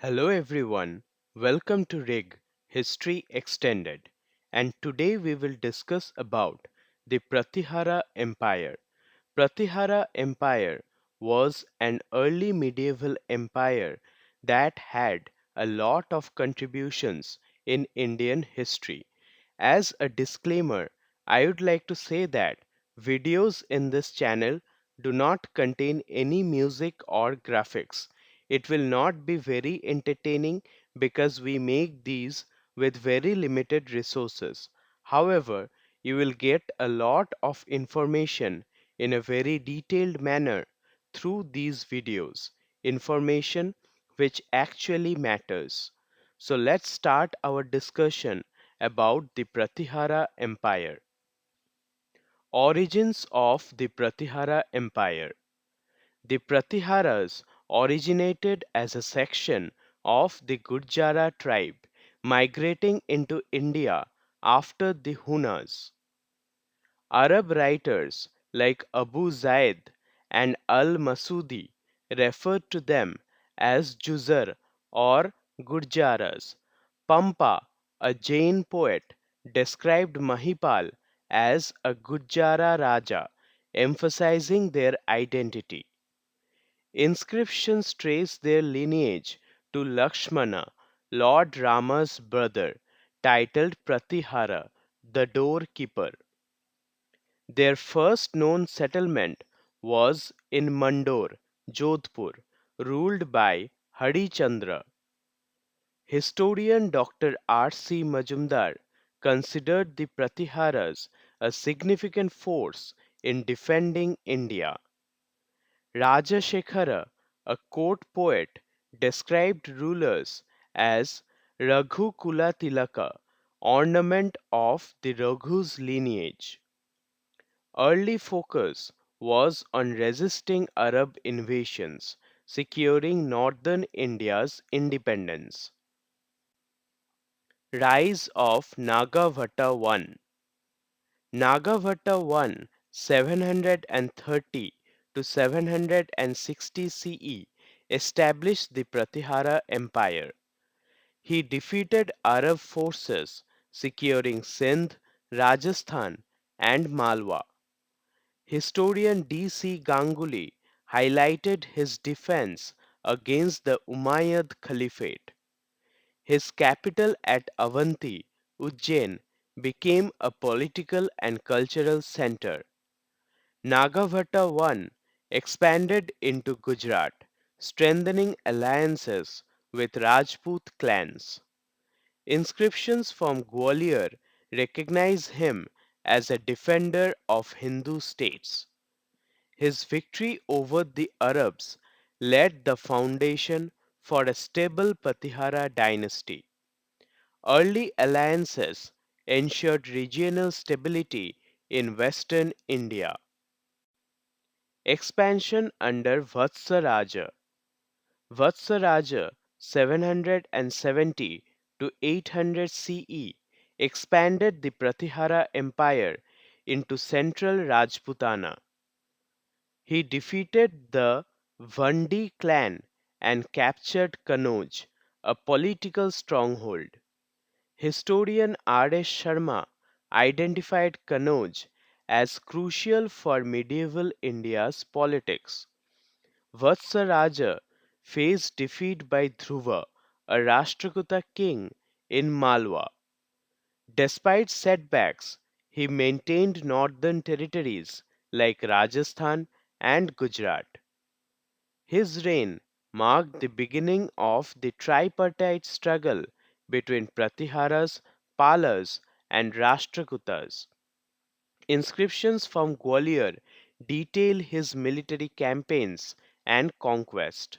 Hello everyone, welcome to RIG History Extended, and today we will discuss about the Pratihara Empire. Pratihara Empire was an early medieval empire that had a lot of contributions in Indian history. As a disclaimer, I would like to say that videos in this channel do not contain any music or graphics. It will not be very entertaining because we make these with very limited resources. However, you will get a lot of information in a very detailed manner through these videos, information which actually matters. So let's start our discussion about the Pratihara Empire. Origins of the Pratihara Empire. The Pratiharas originated as a section of the Gurjara tribe migrating into India after the Hunas. Arab writers like Abu Zaid and al-Masudi referred to them as Juzar or Gurjaras. Pampa, a Jain poet, described Mahipal as a Gurjara Raja, emphasizing their identity. Inscriptions trace their lineage to Lakshmana, Lord Rama's brother, titled Pratihara, the doorkeeper. Their first known settlement was in Mandor, Jodhpur, ruled by Harichandra. Historian Dr. R. C. Majumdar considered the Pratiharas a significant force in defending India. Rajasekhara, a court poet, described rulers as Raghukula Tilaka, ornament of the Raghu's lineage. Early focus was on resisting Arab invasions, securing northern India's independence. Rise of Nagabhata I. Nagabhata I, 730 to 760 CE, established the Pratihara Empire. He defeated Arab forces, securing Sindh, Rajasthan, and Malwa. Historian D. C. Ganguly highlighted his defense against the Umayyad Caliphate. His capital at Avanti, Ujjain, became a political and cultural center. Nagabhata I expanded into Gujarat, strengthening alliances with Rajput clans. Inscriptions from Gwalior recognize him as a defender of Hindu states. His victory over the Arabs laid the foundation for a stable Pratihara dynasty. Early alliances ensured regional stability in western India. Expansion under Vatsaraja. Vatsaraja 770 to 800 CE expanded the Pratihara Empire into central Rajputana. He defeated the Vandi clan and captured Kannauj, a political stronghold. Historian R. S. Sharma identified Kannauj as crucial for medieval India's politics. Vatsaraja faced defeat by Dhruva, a Rashtrakuta king in Malwa. Despite setbacks, he maintained northern territories like Rajasthan and Gujarat. His reign marked the beginning of the tripartite struggle between Pratiharas, Palas, and Rashtrakutas. Inscriptions from Gwalior detail his military campaigns and conquest.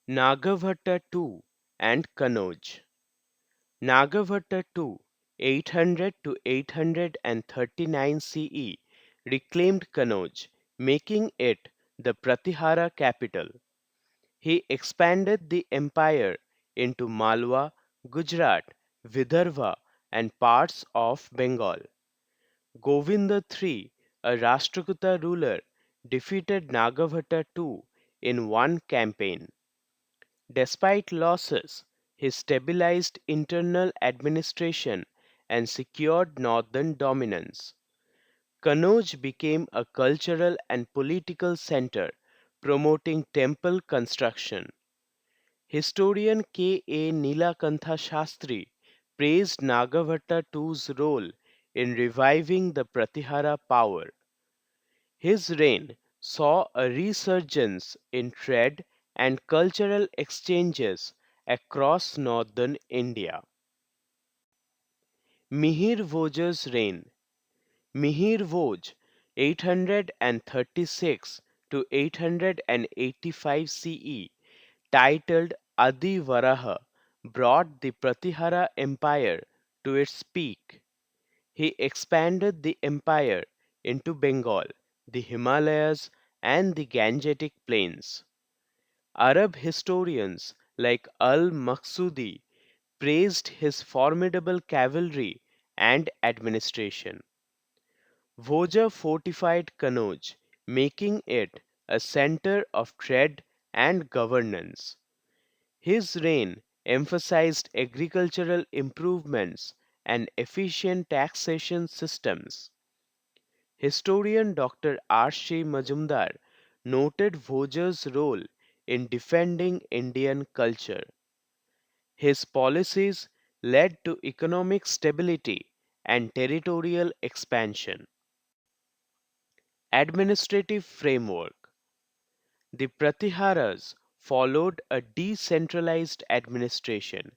Nagabhata II and Kannauj. Nagabhata II, 800 to 839 CE, reclaimed Kannauj, making it the Pratihara capital. He expanded the empire into Malwa, Gujarat, Vidarbha, and parts of Bengal. Govinda III, a Rashtrakuta ruler, defeated Nagabhata II in one campaign. Despite losses, he stabilized internal administration and secured northern dominance. Kannauj became a cultural and political center, promoting temple construction. Historian K. A. Nilakantha Shastri praised Nagabhata II's role in reviving the Pratihara power. His reign saw a resurgence in trade and cultural exchanges across northern India. Mihir Bhoja's reign. Mihir Bhoj, 836 to 885 CE, titled Adi Varaha, brought the Pratihara Empire to its peak. He expanded the empire into Bengal, the Himalayas, and the Gangetic Plains. Arab historians like Al Maqsudi praised his formidable cavalry and administration. Bhoja fortified Kannauj, making it a center of trade and governance. His reign emphasized agricultural improvements and efficient taxation systems. Historian Dr. R. C. Majumdar noted Bhoja's role in defending Indian culture. His policies led to economic stability and territorial expansion. Administrative framework. The Pratiharas followed a decentralized administration,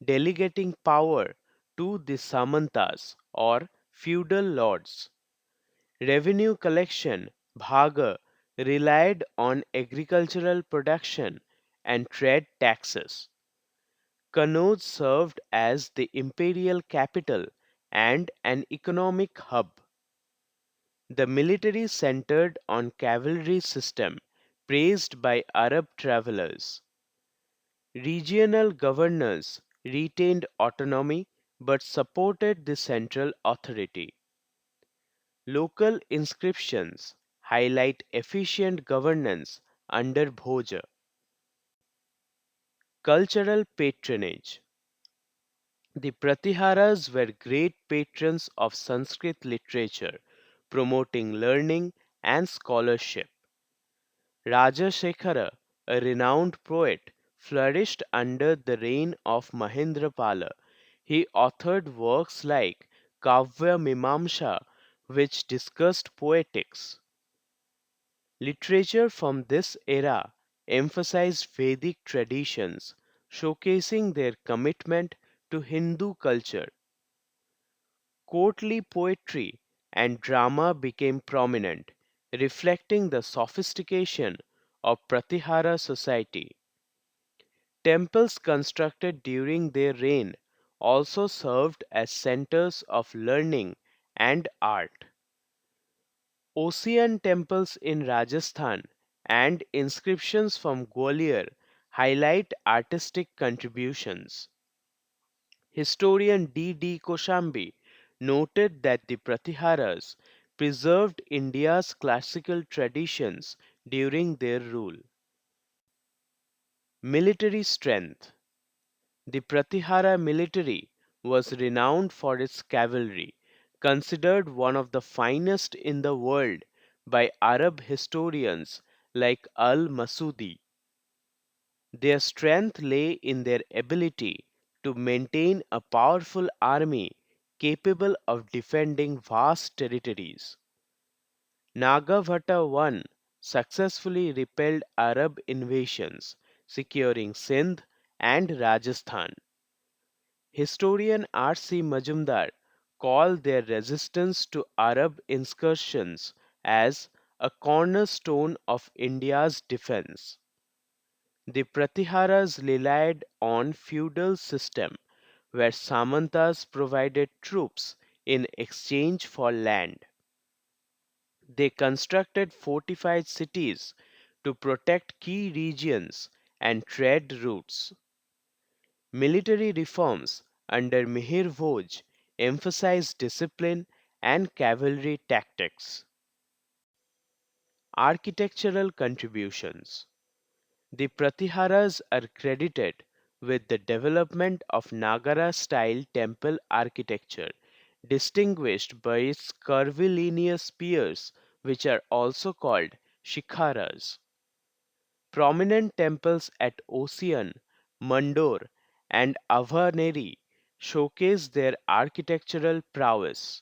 delegating power to the Samantas or feudal lords. Revenue collection, bhaga, relied on agricultural production and trade taxes. Kannauj served as the imperial capital and an economic hub. The military centered on cavalry system praised by Arab travelers. Regional governors retained autonomy but supported the central authority. Local inscriptions highlight efficient governance under Bhoja. Cultural patronage. The Pratiharas were great patrons of Sanskrit literature, promoting learning and scholarship. Raja Shekhara, a renowned poet, flourished under the reign of Mahendrapala. He authored works like Kavya Mimamsa, which discussed poetics. Literature from this era emphasized Vedic traditions, showcasing their commitment to Hindu culture. Courtly poetry and drama became prominent, reflecting the sophistication of Pratihara society. Temples constructed during their reign also served as centers of learning and art. Ocean temples in Rajasthan and inscriptions from Gwalior highlight artistic contributions. Historian D. D. Koshambi noted that the Pratiharas preserved India's classical traditions during their rule. Military strength. The Pratihara military was renowned for its cavalry, considered one of the finest in the world by Arab historians like Al Masudi. Their strength lay in their ability to maintain a powerful army capable of defending vast territories. Nagabhata I successfully repelled Arab invasions, securing Sindh and Rajasthan. Historian R. C. Majumdar called their resistance to Arab incursions as a cornerstone of India's defense. The Pratiharas relied on feudal system where Samantas provided troops in exchange for land. They constructed fortified cities to protect key regions and trade routes. Military reforms under Mihir Bhoj emphasized discipline and cavalry tactics. Architectural contributions. The Pratiharas are credited with the development of Nagara-style temple architecture, distinguished by its curvilinear piers, which are also called shikharas. Prominent temples at Ocean, Mandor, and Avaneri showcase their architectural prowess.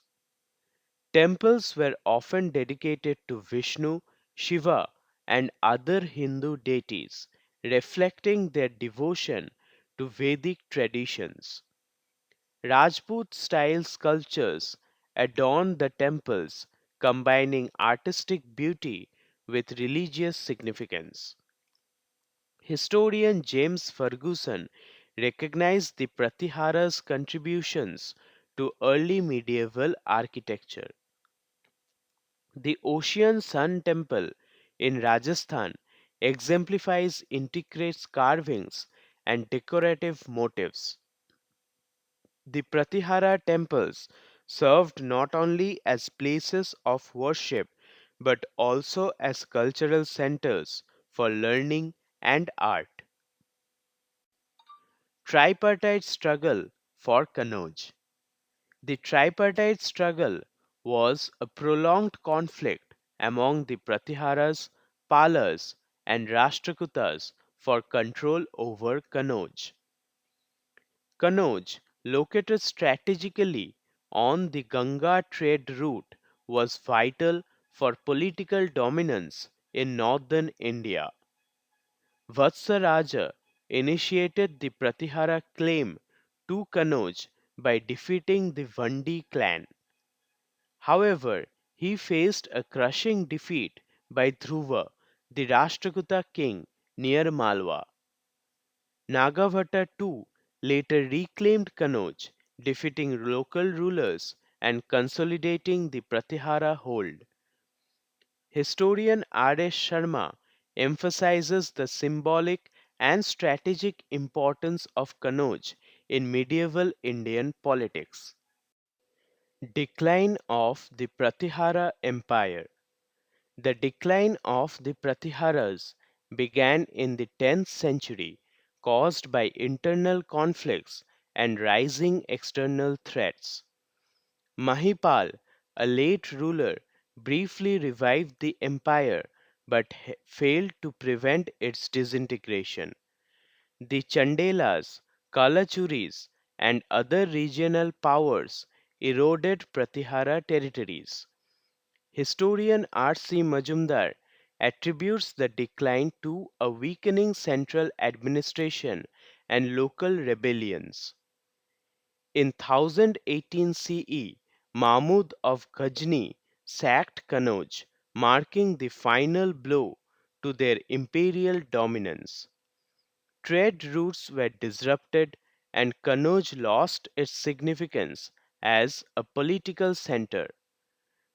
Temples were often dedicated to Vishnu, Shiva, and other Hindu deities, reflecting their devotion to Vedic traditions. Rajput style sculptures adorn the temples, combining artistic beauty with religious significance. Historian James Ferguson recognized the Pratihara's contributions to early medieval architecture. The Ocean Sun Temple in Rajasthan exemplifies intricate carvings and decorative motifs. The Pratihara temples served not only as places of worship but also as cultural centers for learning and art. Tripartite Struggle for Kannauj. The tripartite struggle was a prolonged conflict among the Pratiharas, Palas, and Rashtrakutas for control over Kannauj. Kannauj, located strategically on the Ganga trade route, was vital for political dominance in northern India. Vatsaraja initiated the Pratihara claim to Kannauj by defeating the Vandi clan. However, he faced a crushing defeat by Dhruva, the Rashtrakuta king near Malwa. Nagabhata II later reclaimed Kannauj, defeating local rulers and consolidating the Pratihara hold. Historian R.S. Sharma emphasizes the symbolic and strategic importance of Kannauj in medieval Indian politics. Decline of the Pratihara Empire. The decline of the Pratiharas began in the 10th century, caused by internal conflicts and rising external threats. Mahipal, a late ruler, briefly revived the empire but failed to prevent its disintegration. The Chandelas, Kalachuris, and other regional powers eroded Pratihara territories. Historian R.C. Majumdar attributes the decline to a weakening central administration and local rebellions. In 1018 CE, Mahmud of Ghazni sacked Kannauj, marking the final blow to their imperial dominance. Trade routes were disrupted and Kannauj lost its significance as a political center.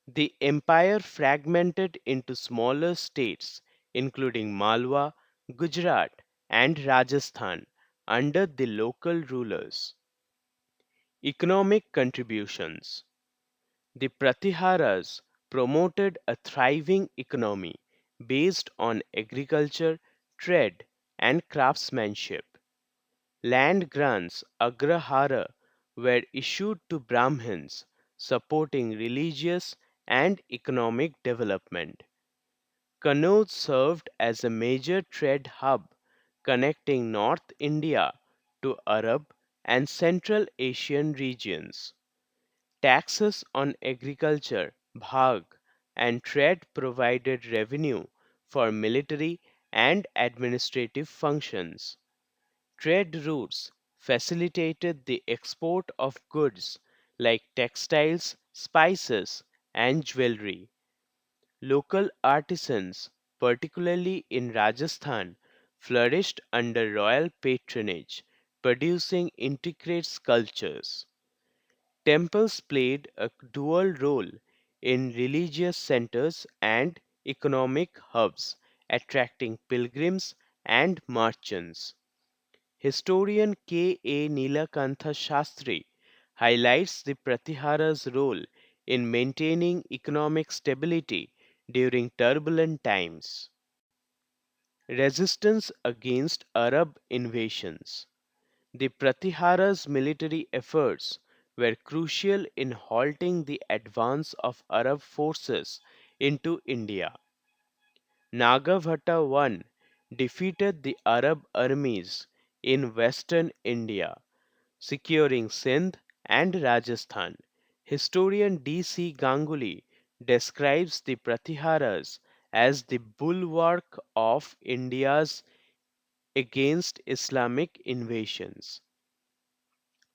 The empire fragmented into smaller states, including Malwa, Gujarat, and Rajasthan, under the local rulers. Economic contributions. The Pratiharas promoted a thriving economy based on agriculture, trade, and craftsmanship. Land grants agrahara were issued to Brahmins, supporting religious and economic development. Kannauj served as a major trade hub connecting North India to Arab and Central Asian regions. Taxes on agriculture, bhag, and trade provided revenue for military and administrative functions. Trade routes facilitated the export of goods like textiles, spices, and jewelry. Local artisans, particularly in Rajasthan, flourished under royal patronage, producing intricate sculptures. Temples played a dual role in religious centers and economic hubs, attracting pilgrims and merchants. Historian K. A. Nilakantha Shastri highlights the Pratihara's role in maintaining economic stability during turbulent times. Resistance against Arab invasions. The Pratiharas' military efforts were crucial in halting the advance of Arab forces into India. Nagabhata I defeated the Arab armies in western India, securing Sindh and Rajasthan. Historian D.C. Ganguly describes the Pratiharas as the bulwark of India's against Islamic invasions.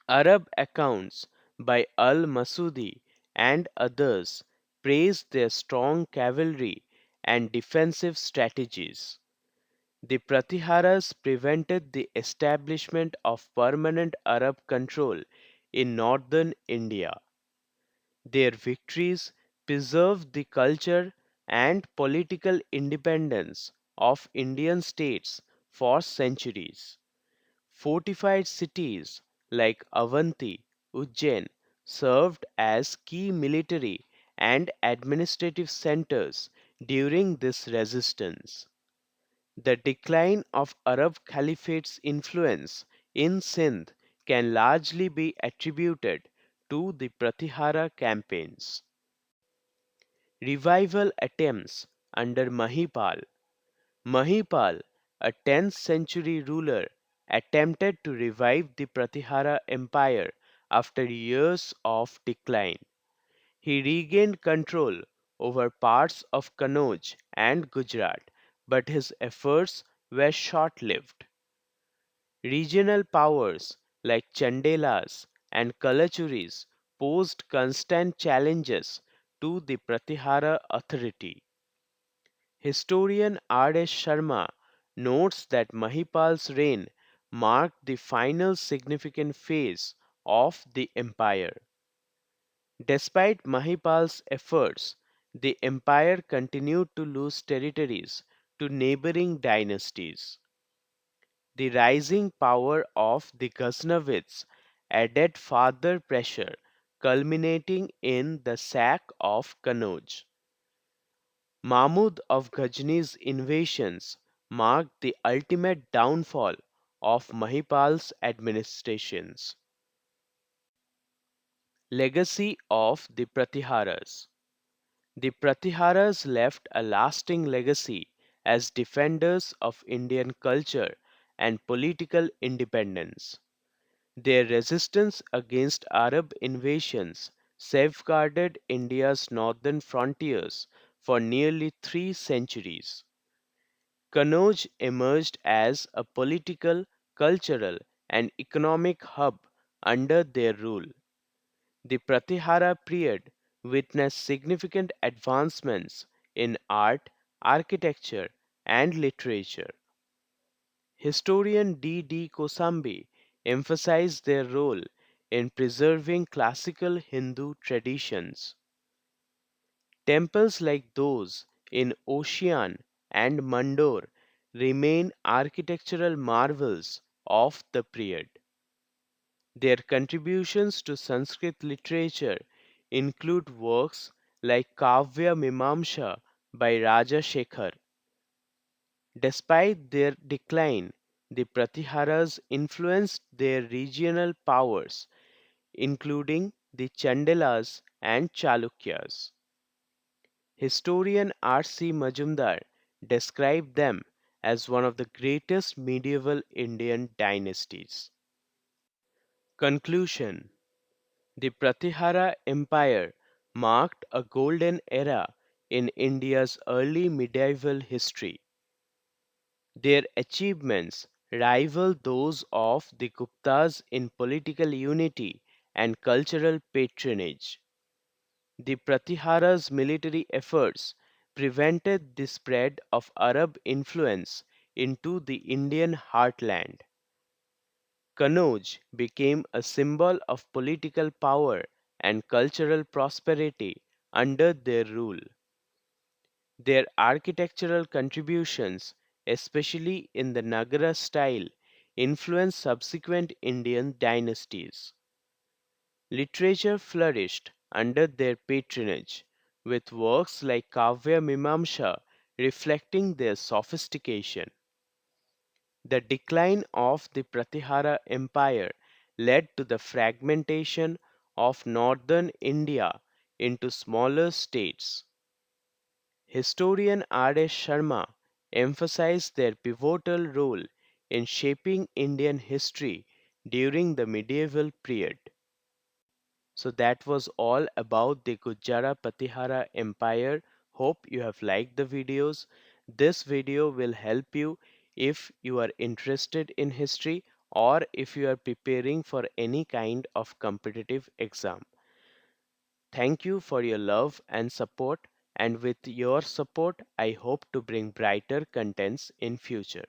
Arab accounts by al-Masudi and others praised their strong cavalry and defensive strategies. The Pratiharas prevented the establishment of permanent Arab control in northern India. Their victories preserved the culture and political independence of Indian states for centuries. Fortified cities like Avanti, Ujjain served as key military and administrative centers during this resistance. The decline of Arab Caliphate's influence in Sindh can largely be attributed to the Pratihara campaigns. Revival attempts under Mahipal. Mahipal, a 10th century ruler, attempted to revive the Pratihara Empire after years of decline. He regained control over parts of Kannauj and Gujarat, but his efforts were short lived. Regional powers like Chandelas and Kalachuris posed constant challenges to the Pratihara authority. Historian R. S. Sharma notes that Mahipal's reign marked the final significant phase of the empire. Despite Mahipal's efforts, the empire continued to lose territories to neighboring dynasties. The rising power of the Ghaznavids added further pressure, culminating in the sack of Kannauj. Mahmud of Ghajni's invasions marked the ultimate downfall of Mahipal's administrations. Legacy of the Pratiharas. The Pratiharas left a lasting legacy as defenders of Indian culture and political independence. Their resistance against Arab invasions safeguarded India's northern frontiers for nearly 3 centuries. Kannauj emerged as a political, cultural, and economic hub under their rule. The Pratihara period witnessed significant advancements in art, architecture, and literature. Historian D. D. Kosambi emphasized their role in preserving classical Hindu traditions. Temples like those in Ocean and Mandor remain architectural marvels of the period. Their contributions to Sanskrit literature include works like Kavya Mimamsha by Raja Shekhar. Despite their decline, the Pratiharas influenced their regional powers, including the Chandelas and Chalukyas. Historian R. C. Majumdar described them as one of the greatest medieval Indian dynasties. Conclusion. The Pratihara Empire marked a golden era in India's early medieval history. Their achievements rival those of the Guptas in political unity and cultural patronage. The Pratihara's military efforts prevented the spread of Arab influence into the Indian heartland. Kannauj became a symbol of political power and cultural prosperity under their rule. Their architectural contributions, especially in the Nagara style, influenced subsequent Indian dynasties. Literature flourished under their patronage, with works like Kavya Mimamsha reflecting their sophistication. The decline of the Pratihara Empire led to the fragmentation of northern India into smaller states. Historian R.S. Sharma emphasized their pivotal role in shaping Indian history during the medieval period. So that was all about the Gujjara Patihara Empire. Hope you have liked the videos. This video will help you if you are interested in history or if you are preparing for any kind of competitive exam. Thank you for your love and support, and with your support I hope to bring brighter contents in future.